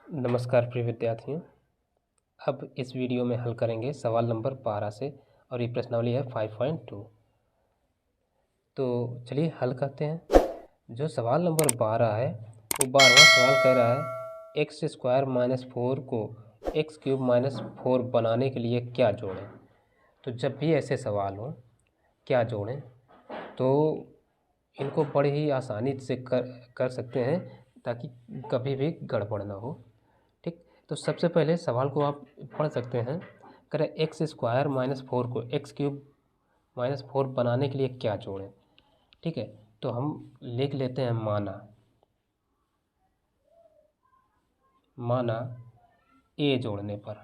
नमस्कार प्रिय विद्यार्थियों। अब इस वीडियो में हल करेंगे सवाल नंबर 12 से और ये प्रश्नावली है 5.2। तो चलिए हल करते हैं। जो सवाल नंबर 12 है वो 12वां सवाल कह रहा है एक्स स्क्वायर माइनस 4 को एक्स क्यूब माइनस 4 बनाने के लिए क्या जोड़ें। तो जब भी ऐसे सवाल हो क्या जोड़ें तो इनको बड़े ही आसानी से कर सकते हैं ताकि कभी भी गड़बड़ ना हो। ठीक, तो सबसे पहले सवाल को आप पढ़ सकते हैं। करें एक्स स्क्वायर माइनस 4 को एक्स क्यूब माइनस 4 बनाने के लिए क्या जोड़ें। ठीक है, तो हम लिख लेते हैं माना ए जोड़ने पर,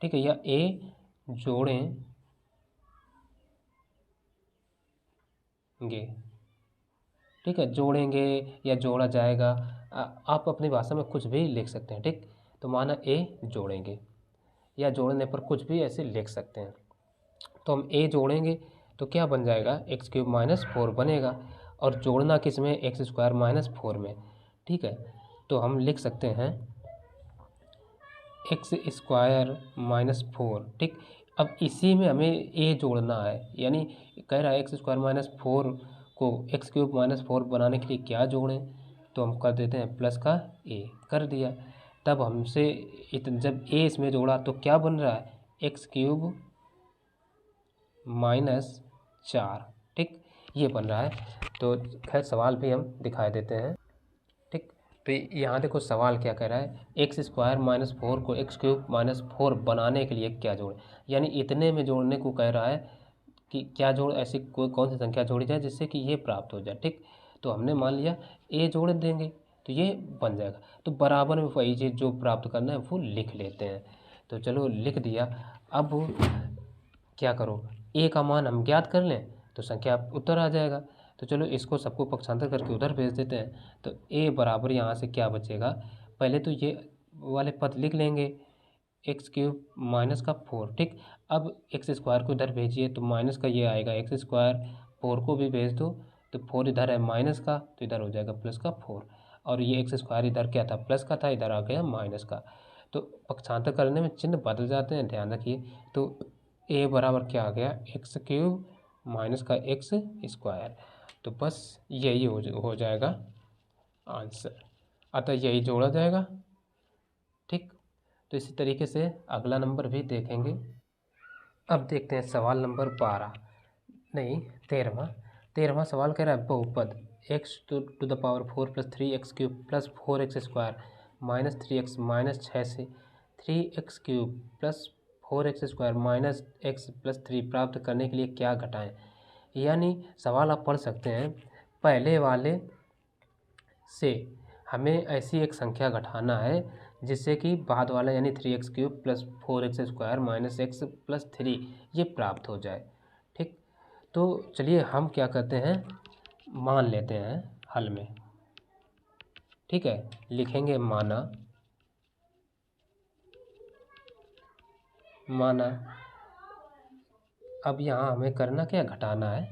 ठीक है, या ए जोड़ेंगे, ठीक है, जोड़ेंगे या जोड़ा जाएगा, आप अपनी भाषा में कुछ भी लिख सकते हैं। ठीक, तो माना ए जोड़ेंगे या जोड़ने पर कुछ भी ऐसे लिख सकते हैं। तो हम ए जोड़ेंगे तो क्या बन जाएगा, एक्स क्यूब माइनस 4 बनेगा, और जोड़ना किस में, एक्स स्क्वायर माइनस 4 में। ठीक है, तो हम लिख सकते हैं एक्स स्क्वायर माइनस 4। ठीक, अब इसी में हमें ए जोड़ना है, यानी कह रहा है एक्स स्क्वायर माइनस 4 को एक्स क्यूब माइनस 4 बनाने के लिए क्या जोड़ें, तो हम कर देते हैं प्लस का ए, कर दिया। तब हमसे जब ए इसमें जोड़ा तो क्या बन रहा है, एक्स क्यूब माइनस 4। ठीक, ये बन रहा है। तो खैर सवाल भी हम दिखाई देते हैं। ठीक, तो यहाँ देखो सवाल क्या कह रहा है, एक्स स्क्वायर माइनस 4 को एक्स क्यूब माइनस 4 बनाने के लिए क्या जोड़ें, यानी इतने में जोड़ने को कह रहा है कि क्या जोड़, ऐसी कोई कौन सी संख्या जोड़ी जाए जिससे कि ये प्राप्त हो जाए। ठीक, तो हमने मान लिया ए जोड़ देंगे तो ये बन जाएगा। तो बराबर में वही चीज़ जो प्राप्त करना है वो लिख लेते हैं। तो चलो लिख दिया। अब क्या करो, ए का मान हम ज्ञात कर लें तो संख्या उत्तर आ जाएगा। तो चलो इसको सबको पक्षांतर करके उधर भेज देते हैं। तो ए बराबर यहाँ से क्या बचेगा, पहले तो ये वाले पद लिख लेंगे, एक्स क्यूब माइनस का 4। ठीक, अब एक्स स्क्वायर को इधर भेजिए तो माइनस का ये आएगा एक्स स्क्वायर, 4 को भी भेज दो तो 4 इधर है माइनस का तो इधर हो जाएगा प्लस का 4, और ये एक्स स्क्वायर इधर क्या था, प्लस का था, इधर आ गया माइनस का। तो पक्षांतर करने में चिन्ह बदल जाते हैं, ध्यान रखिए। तो ए बराबर क्या आ गया, एक्स क्यूब माइनस का एक्स स्क्वायर। तो बस यही हो जाएगा आंसर, अतः यही जोड़ा जाएगा। ठीक, तो इसी तरीके से अगला नंबर भी देखेंगे। अब देखते हैं सवाल नंबर 12, नहीं 13वां सवाल कह रहा है बहुपद x to the power 4 plus 3x cube plus 4x square minus 3x minus 6 से 3x cube plus 4x square minus x plus 3 प्राप्त करने के लिए क्या घटाएं। यानी सवाल आप पढ़ सकते हैं, पहले वाले से हमें ऐसी एक संख्या घटाना है जिससे कि बाद वाला यानी 3x cube plus 4x square minus x plus 3 ये प्राप्त हो जाए। ठीक, तो चलिए हम क्या करते हैं, मान लेते हैं हल में। ठीक है, लिखेंगे माना अब यहाँ हमें करना क्या, घटाना है।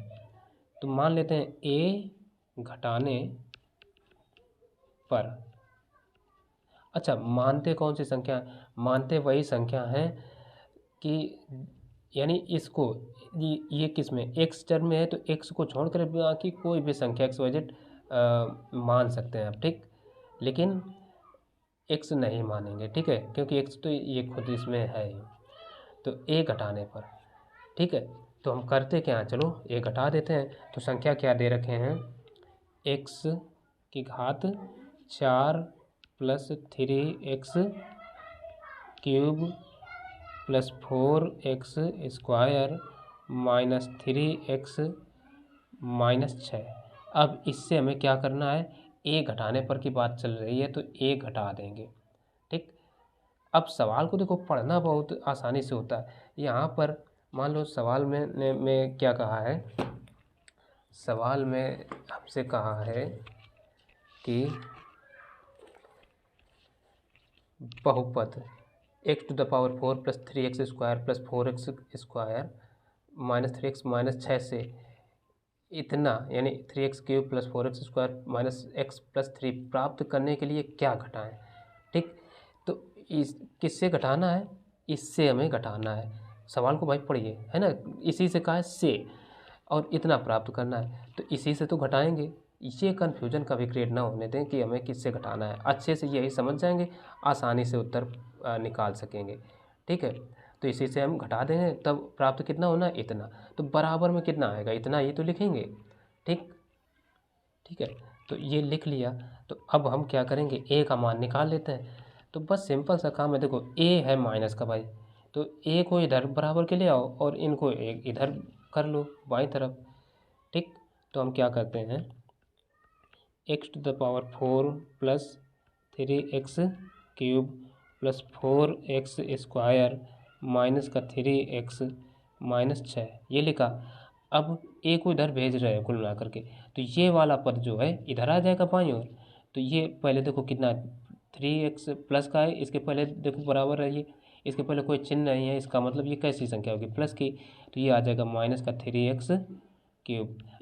तो मान लेते हैं ए घटाने पर, अच्छा मानते कौन सी संख्या, मानते वही संख्या है कि यानी इसको ये किस में, एक्स चर में है तो एक्स को छोड़कर बाकी कोई भी संख्या एक्स वाई जेड मान सकते हैं आप। ठीक, लेकिन एक्स नहीं मानेंगे, ठीक है, क्योंकि एक्स तो ये खुद इसमें है ही। तो ए घटाने पर, ठीक है, तो हम करते क्या हैं, चलो ए घटा देते हैं। तो संख्या क्या दे रखे हैं, एक्स की घात 4 plus 3x cube plus 4x square minus 3x minus 6। अब इससे हमें क्या करना है, ए घटाने पर की बात चल रही है तो ए घटा देंगे। ठीक, अब सवाल को देखो पढ़ना बहुत आसानी से होता है। यहाँ पर मान लो सवाल में क्या कहा है, सवाल में हमसे कहा है कि बहुपद x to the power 4 plus 3x square plus 4x square minus 3x minus 6 से इतना यानी 3x cube plus 4x square minus x plus 3 प्राप्त करने के लिए क्या घटाएं। ठीक। तो इस किससे घटाना है, इससे हमें घटाना है। सवाल को भाई पढ़िए, है ना, इसी से कहा है से, और इतना प्राप्त करना है, तो इसी से तो घटाएंगे। ये कन्फ्यूजन कभी क्रिएट ना होने दें कि हमें किससे घटाना है, अच्छे से यही समझ जाएंगे, आसानी से उत्तर निकाल सकेंगे। ठीक है, तो इसी से हम घटा देंगे, तब प्राप्त कितना होना है, इतना। तो बराबर में कितना आएगा, इतना, ये तो लिखेंगे। ठीक, ठीक है, तो ये लिख लिया। तो अब हम क्या करेंगे, ए का मान निकाल लेते हैं। तो बस सिंपल सा काम है, देखो ए है माइनस का भाई, तो ए को इधर बराबर के ले आओ और इनको एक इधर कर लो बाईं तरफ। ठीक, तो हम क्या करते हैं, x⁴ plus 3x³ plus 4x² minus का 3x माइनस 6, ये लिखा। अब ए को इधर भेज रहे हैं कुल मिला करके, तो ये वाला पद जो है इधर आ जाएगा बाईं ओर। तो ये पहले देखो कितना 3x प्लस का है, इसके पहले देखो बराबर है ये, इसके पहले कोई चिन्ह नहीं है, इसका मतलब ये कैसी संख्या होगी, प्लस की। तो ये आ जाएगा माइनस का 3x³।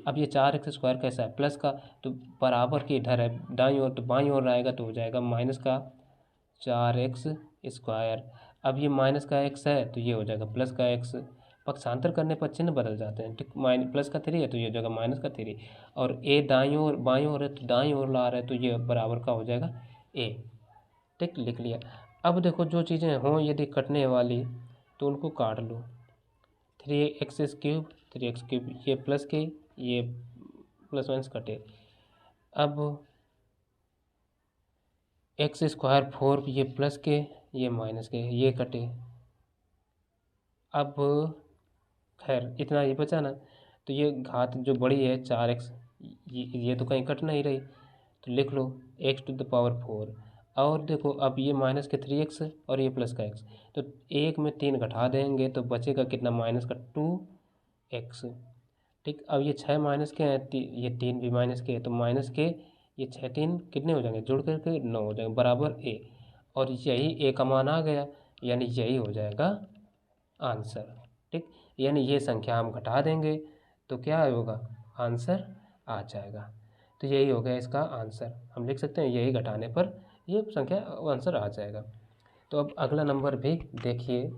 अब ये 4x² कैसा है, प्लस का, तो बराबर के इधर है दाईं ओर, तो बाईं ओर आएगा तो हो जाएगा माइनस का 4x²। अब ये माइनस का x है तो ये हो जाएगा प्लस का x, पक्षांतर करने पर चिन्ह बदल जाते हैं। ठीक, प्लस का 3 है तो ये हो जाएगा माइनस का 3, और ए दाईं ओर बाईं ओर है तो दाईं ओर ला रहा है, तो ये बराबर का हो जाएगा ए। ठीक, लिख लिया। अब देखो जो चीज़ें हों यदि कटने वाली तो उनको काट लो, 3x³ 3x³ ये प्लस के, ये प्लस माइनस कटे। अब x² 4 ये प्लस के, ये माइनस के, ये कटे। अब खैर इतना ये बचा ना, तो ये घात जो बड़ी है 4x, ये तो कहीं कट नहीं रही, तो लिख लो x⁴। और देखो अब ये माइनस के 3x और ये प्लस का x, तो एक में 3 घटा देंगे तो बचेगा कितना, माइनस का 2x। ठीक, अब ये 6 माइनस के हैं, ये 3 भी माइनस के हैं, तो माइनस के ये 6 3 कितने हो जाएंगे, जुड़ करके 9 हो जाएंगे, बराबर ए। और यही ए का मान आ गया, यानी यही हो जाएगा आंसर। ठीक, यानी ये संख्या हम घटा देंगे तो क्या होगा, आंसर आ जाएगा। तो यही हो गया इसका आंसर, हम लिख सकते हैं यही घटाने पर ये संख्या आंसर आ जाएगा। तो अब अगला नंबर भी देखिए।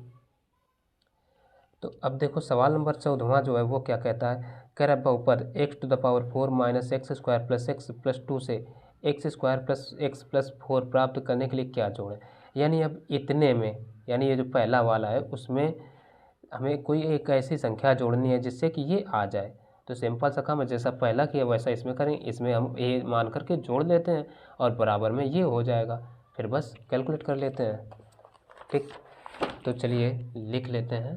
तो अब देखो सवाल नंबर 14वां जो है वो क्या कहता है, कह रहा है बहुपद x⁴ minus x² plus x plus 2 से x² प्लस x प्लस 4 प्राप्त करने के लिए क्या जोड़ें। यानी अब इतने में, यानी ये जो पहला वाला है उसमें हमें कोई एक ऐसी संख्या जोड़नी है जिससे कि ये आ जाए। तो सिंपल सा काम है, जैसा पहला किया वैसा इसमें करें, इसमें हम ए मान करके जोड़ लेते हैं और बराबर में ये हो जाएगा, फिर बस कैलकुलेट कर लेते हैं। ठीक, तो चलिए लिख लेते हैं।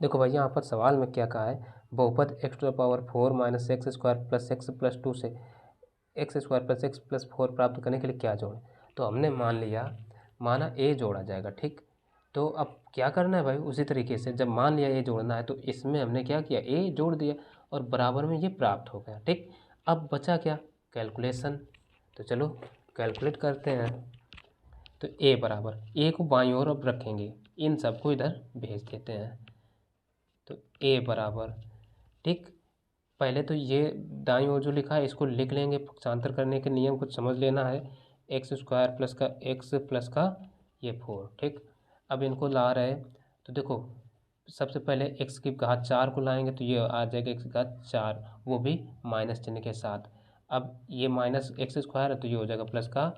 देखो भाई यहाँ पर सवाल में क्या कहा है, बहुपद x⁴ minus x² plus x plus 2 से x² प्लस x प्लस 4 प्राप्त करने के लिए क्या जोड़ें। तो हमने मान लिया, माना ए जोड़ा जाएगा। ठीक, तो अब क्या करना है भाई, उसी तरीके से जब मान लिया ए जोड़ना है तो इसमें हमने क्या किया, ए जोड़ दिया और बराबर में ये प्राप्त हो गया। ठीक, अब बचा क्या, कैलकुलेशन। तो चलो कैलकुलेट करते हैं। तो ए बराबर, ए को बाईं ओर अब रखेंगे, इन सबको इधर भेज देते हैं। तो ए बराबर, ठीक, पहले तो ये दाईं ओर जो लिखा है इसको लिख लेंगे, पक्षांतर करने के नियम कुछ समझ लेना है, x² प्लस का x प्लस का ये 4। ठीक, अब इनको ला रहे हैं तो देखो सबसे पहले x की घात 4 को लाएंगे तो ये आ जाएगा x की घात 4, वो भी माइनस चिन्ह के साथ। अब ये माइनस x² है तो ये हो जाएगा प्लस का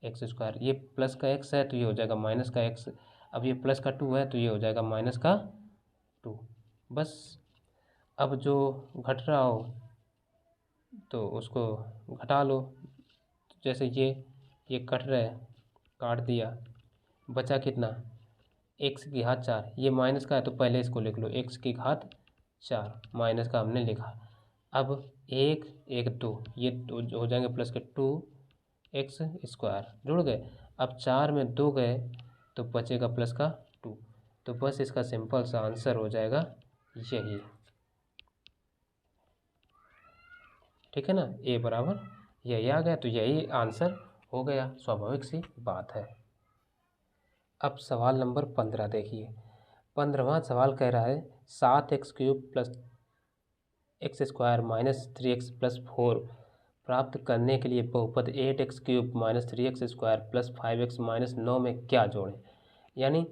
x², ये प्लस का x है तो ये हो जाएगा माइनस का x, अब ये प्लस का 2 है तो ये हो जाएगा माइनस का 2। बस अब जो घट रहा हो तो उसको घटा लो, जैसे ये कट रहा है, काट दिया, बचा कितना, x की घात 4, ये माइनस का है तो पहले इसको लिख लो, x की घात 4 माइनस का हमने लिखा। अब 1 1 2 ये हो जाएंगे प्लस के 2x² जुड़ गए। अब 4 में 2 गए तो बचेगा प्लस का 2। तो बस इसका सिंपल सा आंसर हो जाएगा यही। ठीक है ना, ए बराबर यही आ गया, तो यही आंसर हो गया, स्वाभाविक सी बात है। अब सवाल नंबर 15 देखिए। 15वां सवाल कह रहा है 7x³ plus x² minus 3x plus 4 प्राप्त करने के लिए बहुपद 8x³ minus 3x² plus 5x minus 9 में क्या जोड़ें। यानी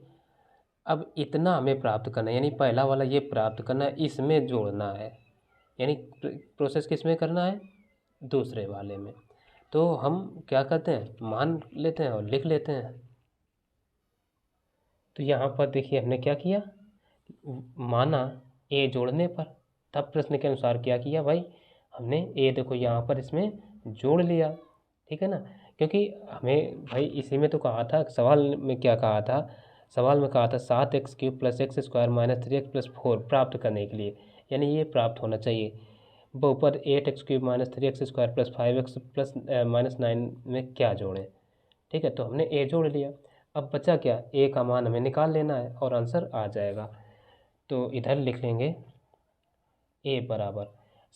अब इतना हमें प्राप्त करना है, यानी पहला वाला ये प्राप्त करना है, इसमें जोड़ना है, यानी प्रोसेस किस में करना है, दूसरे वाले में। तो हम क्या करते हैं, मान लेते हैं और लिख लेते हैं। तो यहाँ पर देखिए हमने क्या किया, माना ए जोड़ने पर, तब प्रश्न के अनुसार क्या किया भाई, हमने ए देखो यहाँ पर इसमें जोड़ लिया, ठीक है ना, क्योंकि हमें भाई इसी में तो कहा था, सवाल में क्या कहा था, सवाल में कहा था 7x³ plus x² minus 3x plus 4 प्राप्त करने के लिए, यानी ये प्राप्त होना चाहिए। बहुपद 8x³ minus 3x² plus 5x plus minus 9 में क्या जोड़ें, ठीक है। तो हमने ए जोड़ लिया, अब बचा क्या, ए का मान हमें निकाल लेना है और आंसर आ जाएगा। तो इधर लिख लेंगे ए बराबर,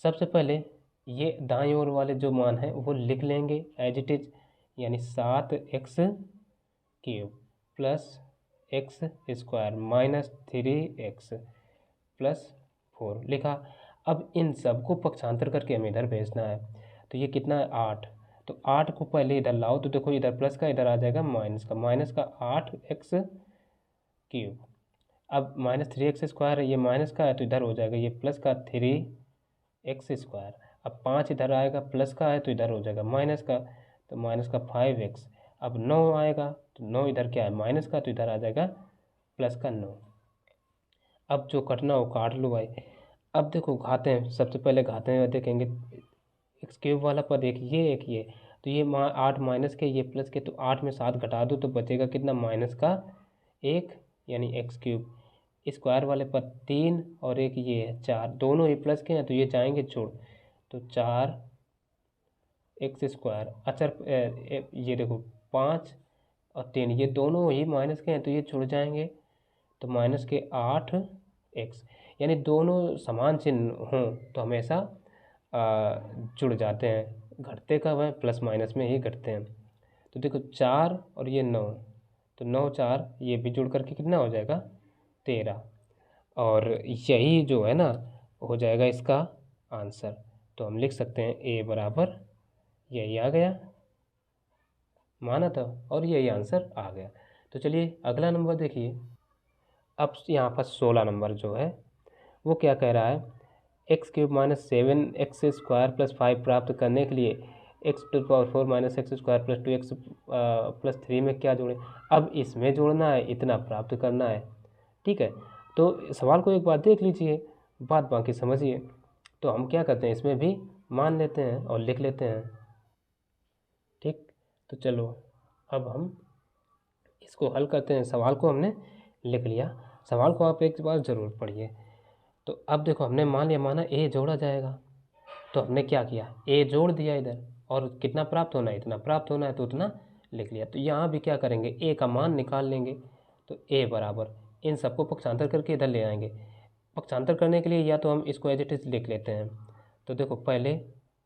सबसे पहले ये दाईं ओर वाले जो मान हैं वो लिख लेंगे एज इट इज, यानी 7x³ plus x² minus 3x plus 4 लिखा। अब इन सब को पक्षांतर करके हमें इधर भेजना है, तो ये कितना है 8, तो 8 को पहले इधर लाओ, तो देखो इधर प्लस का इधर आ जाएगा माइनस का 8x³। अब माइनस 3x² है, ये माइनस का है तो इधर हो जाएगा ये प्लस का 3x²। अब 5 इधर आएगा, प्लस का है तो इधर हो जाएगा माइनस का, तो माइनस का 5x। अब 9 आएगा तो 9 इधर क्या है माइनस का, तो इधर आ जाएगा प्लस का 9। अब जो कटना हो काट लो भाई। अब देखो घाते हैं, सबसे पहले घाते हैं देखेंगे, x³ वाला पद एक ये, तो ये 8 माइनस के ये प्लस के, तो 8 में 7 घटा दो तो बचेगा कितना, माइनस का 1, यानी x³। स्क्वायर वाले पद 3 और एक ये है 4, दोनों ही प्लस के हैं तो ये जाएंगे छोड़, तो 4x²। अच्छा ये देखो 5 और 3 ये दोनों ही माइनस के हैं तो ये छुड़ जाएंगे, तो माइनस के 8x, यानी दोनों समान चिन्ह हों तो हमेशा जुड़ जाते हैं, घटते कब हैं, प्लस माइनस में ही घटते हैं। तो देखो 4 और ये 9, तो 9 4 ये भी जुड़ करके कितना हो जाएगा 13, और यही जो है ना हो जाएगा इसका आंसर। तो हम लिख सकते हैं ए बराबर यही आ गया, माना था, और यही आंसर आ गया। तो चलिए अगला नंबर देखिए। अब यहाँ पर 16 नंबर जो है वो क्या कह रहा है, x³ माइनस 7x² प्लस 5 प्राप्त करने के लिए x⁴ minus x² plus 2x plus 3 में क्या जोड़ें। अब इसमें जोड़ना है, इतना प्राप्त करना है, ठीक है। तो सवाल को एक बार देख लीजिए, बात बाकी समझिए। तो हम क्या करते हैं, इसमें भी मान लेते हैं और लिख लेते हैं, ठीक। तो चलो अब हम इसको हल करते हैं, सवाल को हमने लिख लिया, सवाल को आप एक बार ज़रूर पढ़िए। तो अब देखो हमने मान लिया, माना ए जोड़ा जाएगा, तो हमने क्या किया, ए जोड़ दिया इधर, और कितना प्राप्त होना है, इतना प्राप्त होना है तो उतना लिख लिया। तो यहाँ भी क्या करेंगे, ए का मान निकाल लेंगे, तो ए बराबर इन सबको पक्षांतर करके इधर ले आएंगे। पक्षांतर करने के लिए या तो हम इसको एज इट इज लिख लेते हैं, तो देखो पहले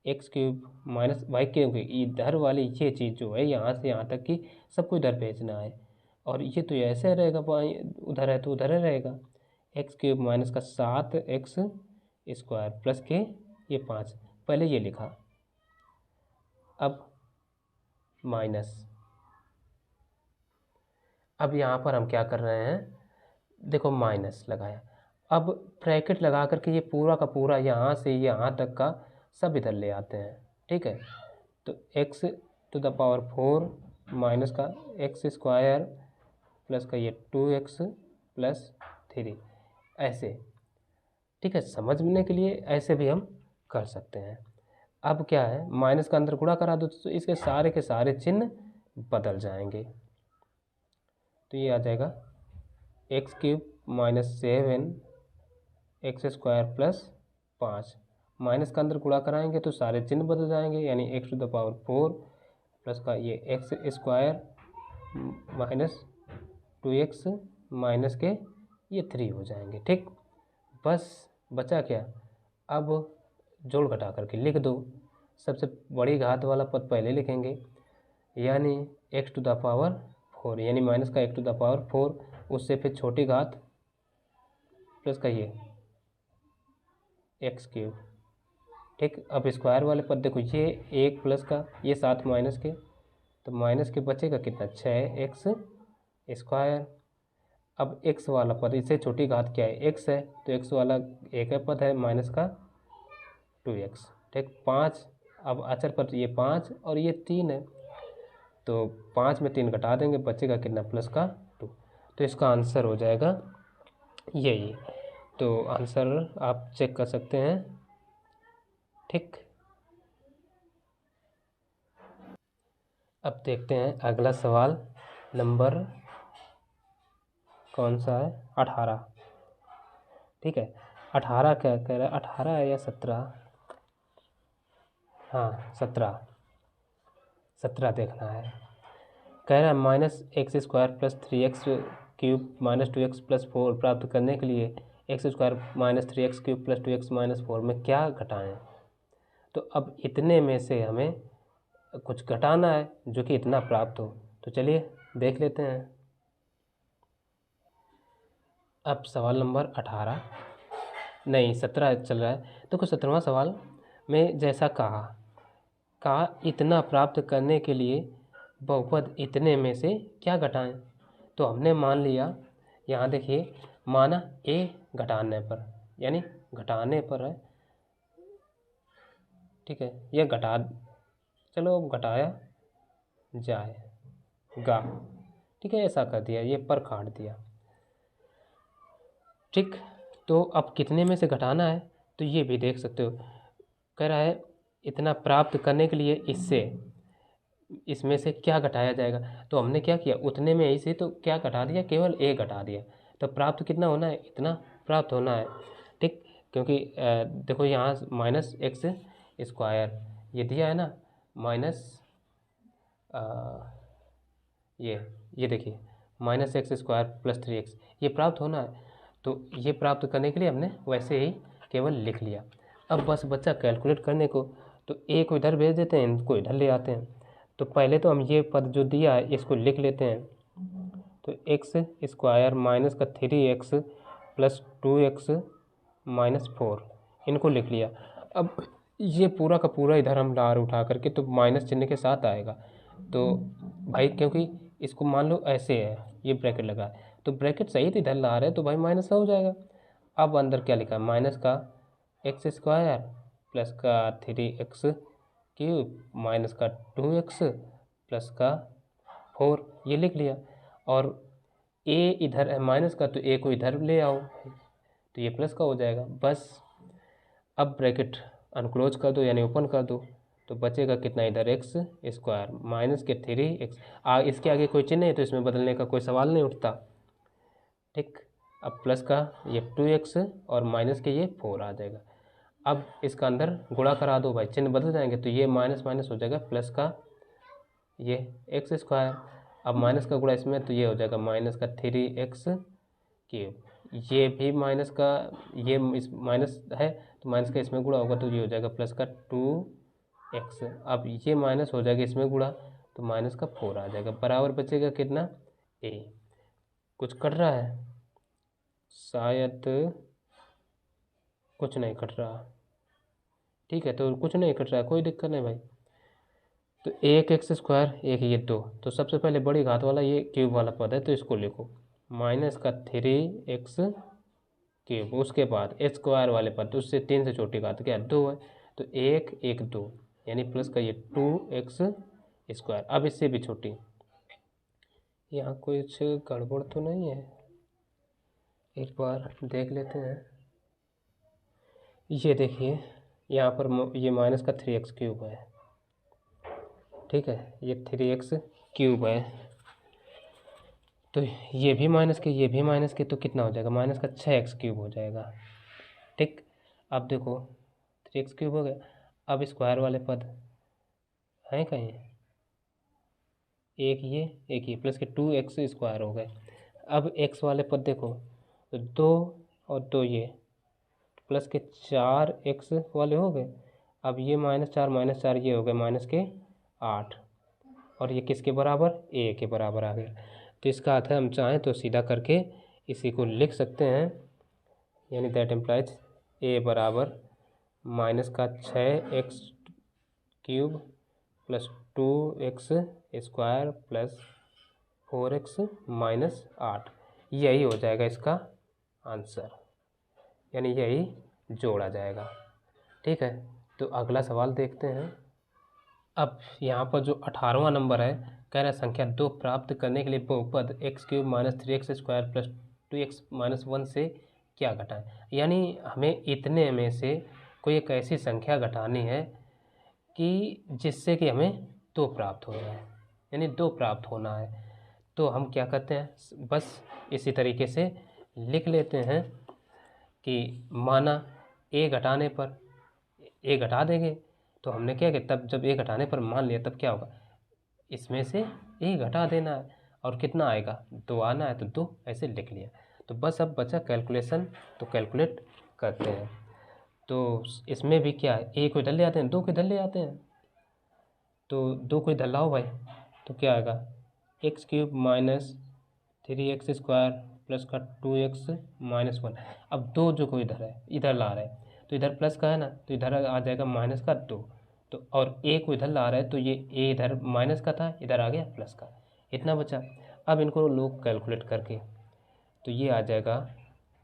x³ माइनस वाई, क्योंकि इधर वाली ये चीज़ जो है यहाँ से यहाँ तक की सबको इधर भेजना है, और ये तो ऐसे रहेगा, उधर है तो उधर ही रहेगा। x³ माइनस का 7x² प्लस के ये 5, पहले ये लिखा, अब माइनस, अब यहाँ पर हम क्या कर रहे हैं, देखो माइनस लगाया, अब ब्रैकेट लगा करके ये पूरा का पूरा यहाँ से यहाँ तक का सब इधर ले आते हैं, ठीक है। तो x⁴ माइनस का x² प्लस का ये 2x प्लस 3, ऐसे, ठीक है। समझने के लिए ऐसे भी हम कर सकते हैं। अब क्या है, माइनस का अंदर गुणा करा दो तो इसके सारे के सारे चिन्ह बदल जाएंगे, तो ये आ जाएगा x³ minus 7x² plus 5, minus का अंदर गुणा कराएंगे तो सारे चिन्ह बदल जाएंगे, यानी x⁴ प्लस का ये x² माइनस 2x माइनस के ये 3 हो जाएंगे, ठीक। बस बचा क्या, अब जोड़ घटा करके लिख दो, सबसे बड़ी घात वाला पद पहले लिखेंगे, यानी x⁴, यानी माइनस का x⁴, उससे फिर छोटी घात प्लस का ये x³, ठीक। अब स्क्वायर वाले पद देखो, ये 1 प्लस का, ये 7 माइनस के, तो माइनस के बचेगा कितना, 6x स्क्वायर। अब x वाला पद, इससे छोटी घात क्या है, x है, तो x वाला एक है पद है माइनस का 2x, ठीक। 5, अब अचर पद ये 5 और ये 3 है, तो 5 में 3 घटा देंगे, बचेगा कितना, प्लस का 2। तो इसका आंसर हो जाएगा यही। तो आंसर आप चेक कर सकते हैं, ठीक। अब देखते हैं अगला सवाल, नंबर कौन सा है, 18, ठीक है। 18 क्या कह रहा है, 18 है या 17, हाँ 17 देखना है। कह रहा है minus x square plus 3x cube minus 2x plus 4 प्राप्त करने के लिए x square minus 3x cube plus 2x minus 4 में क्या घटाएं। तो अब इतने में से हमें कुछ घटाना है जो कि इतना प्राप्त हो, तो चलिए देख लेते हैं। अब सवाल नंबर 18 नहीं 17 चल रहा है, तो कुछ 17वां सवाल में जैसा कहा इतना प्राप्त करने के लिए बहुपद इतने में से क्या घटाएं। तो हमने मान लिया, यहाँ देखिए, माना a घटाने पर, यानी घटाने पर है, ठीक है, यह चलो घटाया जाएगा, ठीक है, ऐसा कर दिया, ये पर काट दिया, ठीक। तो अब कितने में से घटाना है, तो ये भी देख सकते हो, कह रहा है इतना प्राप्त करने के लिए इसमें से क्या घटाया जाएगा। तो हमने क्या किया, उतने में इसे तो क्या घटा दिया, केवल a घटा दिया, तो प्राप्त कितना होना है, इतना प्राप्त होना है, ठीक। क्योंकि देखो यहाँ माइनस एक्स स्क्वायर ये दिया है ना, माइनस ये देखिए minus x square plus 3x, ये प्राप्त होना है। तो ये प्राप्त करने के लिए हमने वैसे ही केवल लिख लिया। अब बस बच्चा कैलकुलेट करने को, तो a को इधर भेज देते हैं, इनको इधर ले आते हैं। तो पहले तो हम ये पद जो दिया है इसको लिख लेते हैं, तो एक्स स्क्वायर माइनस का 3x प्लस 2x माइनस 4, इनको लिख लिया। अब ये पूरा का पूरा इधर हम ला उठा करके, तो माइनस चिन्ह के साथ आएगा। तो भाई क्योंकि इसको मान लो ऐसे है, ये ब्रैकेट लगा है, तो ब्रैकेट सही इधर ला रहे हैं, तो भाई माइनस का हो जाएगा। अब अंदर क्या लिखा है, माइनस का एक्स स्क्वायर प्लस का 3x क्यूब माइनस का 2x प्लस का 4, ये लिख लिया। और a इधर है माइनस का, तो a को इधर ले आओ, तो ये प्लस का हो जाएगा बस। अब ब्रैकेट अनक्लोज कर दो यानी ओपन कर दो, तो बचेगा कितना, इधर एक्स स्क्वायर माइनस के 3x, इसके आगे कोई चिन्ह है तो इसमें बदलने का कोई सवाल नहीं उठता, ठीक। अब प्लस का ये 2x और माइनस के ये 4 आ जाएगा। अब इसका अंदर गुणा करा दो भाई, चिन्ह बदल जाएंगे, तो ये माइनस माइनस हो जाएगा प्लस का ये एक्स स्क्वायर, अब माइनस का गुणा इसमें, तो ये हो जाएगा माइनस का 3x क्यूब, ये भी माइनस का, ये इस माइनस है तो माइनस का इसमें गुणा होगा, तो ये हो जाएगा प्लस का 2x। अब ये माइनस हो जाएगा इसमें गुणा, तो माइनस का 4 आ जाएगा, बराबर बचेगा कितना, a। कुछ कट रहा है, शायद कुछ नहीं कट रहा, ठीक है, तो कुछ नहीं कट रहा है, कोई दिक्कत नहीं भाई। तो एक एक्स स्क्वायर एक ये 2, तो सबसे पहले बड़ी घात वाला ये क्यूब वाला पद है, तो इसको लिखो माइनस का 3x क्यूब, उसके बाद एक्स स्क्वायर वाले पद, तो उससे 3 से छोटी घात क्या 2 है, तो 1 1 2 यानी प्लस का ये 2x स्क्वायर। अब इससे भी छोटी, यहाँ कुछ गड़बड़ तो नहीं है, एक बार देख लेते हैं। ये देखिए यहाँ पर ये माइनस का 3x क्यूब है, ठीक है, ये 3x क्यूब है, तो ये भी माइनस के ये भी माइनस के, तो कितना हो जाएगा, माइनस का 6x क्यूब हो जाएगा, ठीक। अब देखो 3x क्यूब हो गया, अब स्क्वायर वाले पद हैं कहीं, एक ये प्लस के 2x स्क्वायर हो गए। अब x वाले पद देखो, तो 2 और 2 ये प्लस के 4x वाले हो गए। अब ये -4 ये हो गए माइनस के 8, और ये किसके बराबर, a के बराबर आ गया। तो इसका अर्थ है हम चाहें तो सीधा करके इसी को लिख सकते हैं, यानी दैट इम्प्लाइज a बराबर माइनस का 6x³ plus 2x² plus 4x minus 8, यही हो जाएगा इसका आंसर, यानी यही जोड़ा जाएगा। ठीक है, तो अगला सवाल देखते हैं। अब यहाँ पर जो 18वां नंबर है, कह रहा है संख्या 2 प्राप्त करने के लिए बहुपद x³ minus 3x² plus 2x minus 1 से क्या घटाएं। यानी हमें इतने में से कोई एक ऐसी संख्या घटानी है कि जिससे कि हमें 2 प्राप्त हो जाए, यानी 2 प्राप्त होना है। तो हम क्या करते हैं, बस इसी तरीके से लिख लेते हैं कि माना a घटाने पर a घटा देंगे, तो हमने क्या किया, तब जब a घटाने पर मान लिया तब क्या होगा, इसमें से a घटा देना है और कितना आएगा, 2 आना है, तो 2 ऐसे लिख लिया। तो बस अब बचा कैलकुलेशन, तो कैलकुलेट करते हैं। तो इसमें भी क्या है, a को इधर ले आते हैं, 2 को इधर ले आते हैं, तो 2 को इधर लाओ भाई, तो क्या आएगा x³ माइनस 3x² प्लस का 2x माइनस 1। अब 2 जो को इधर है, इधर ला रहे हैं, तो इधर प्लस का है ना, तो इधर आ जाएगा माइनस का 2। तो और a को इधर ला रहे हैं, तो ये a इधर माइनस का था, इधर आ गया प्लस का, इतना बचा। अब इनको लोग कैलकुलेट करके, तो ये आ जाएगा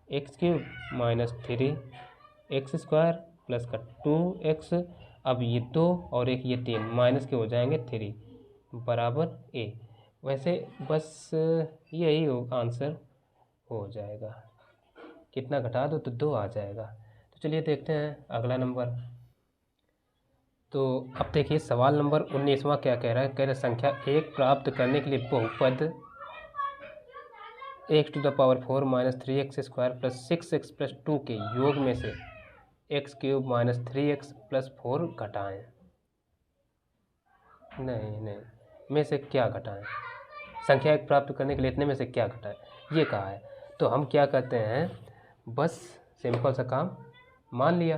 x³ माइनस 3x² प्लस का 2x, अब ये 2 और एक ये 3 माइनस के हो जाएंगे 3 बराबर a। वैसे बस यही आंसर हो जाएगा, कितना घटा दो तो 2 आ जाएगा। तो चलिए देखते हैं अगला नंबर। तो अब देखिए सवाल नंबर 19वां क्या कह रहा है, कह रहा है संख्या 1 प्राप्त करने के लिए बहुपद x⁴ minus 3x² plus 6x plus 2 के योग में से x³ माइनस 3x प्लस 4 घटाएं। नहीं में से क्या घटाएं, संख्या 1 प्राप्त करने के लिए इतने में से क्या घटाएं, ये कहा है। तो हम क्या करते हैं, बस सिंपल सा काम, मान लिया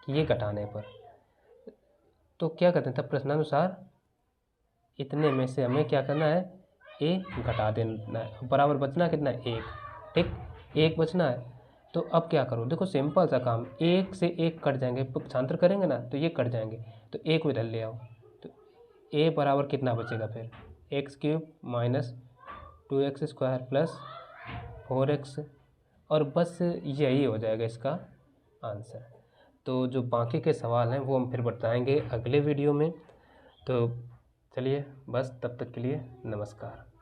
कि ये घटाने पर, तो क्या करते हैं, तब प्रश्नानुसार इतने में से हमें क्या करना है, a घटा देना है, बराबर बचना कितना है, 1। ठीक, 1 बचना है। तो अब क्या करो, देखो सिंपल सा काम, 1 से 1 कट जाएंगे, पक्षांतर करेंगे ना, तो ये कट जाएंगे, तो a को इधर ले आओ, तो a बराबर कितना बचेगा फिर, x³ minus 2x² plus 4x, और बस यही हो जाएगा इसका आंसर। तो जो बाकी के सवाल हैं वो हम फिर बताएंगे अगले वीडियो में। तो चलिए बस तब तक के लिए नमस्कार।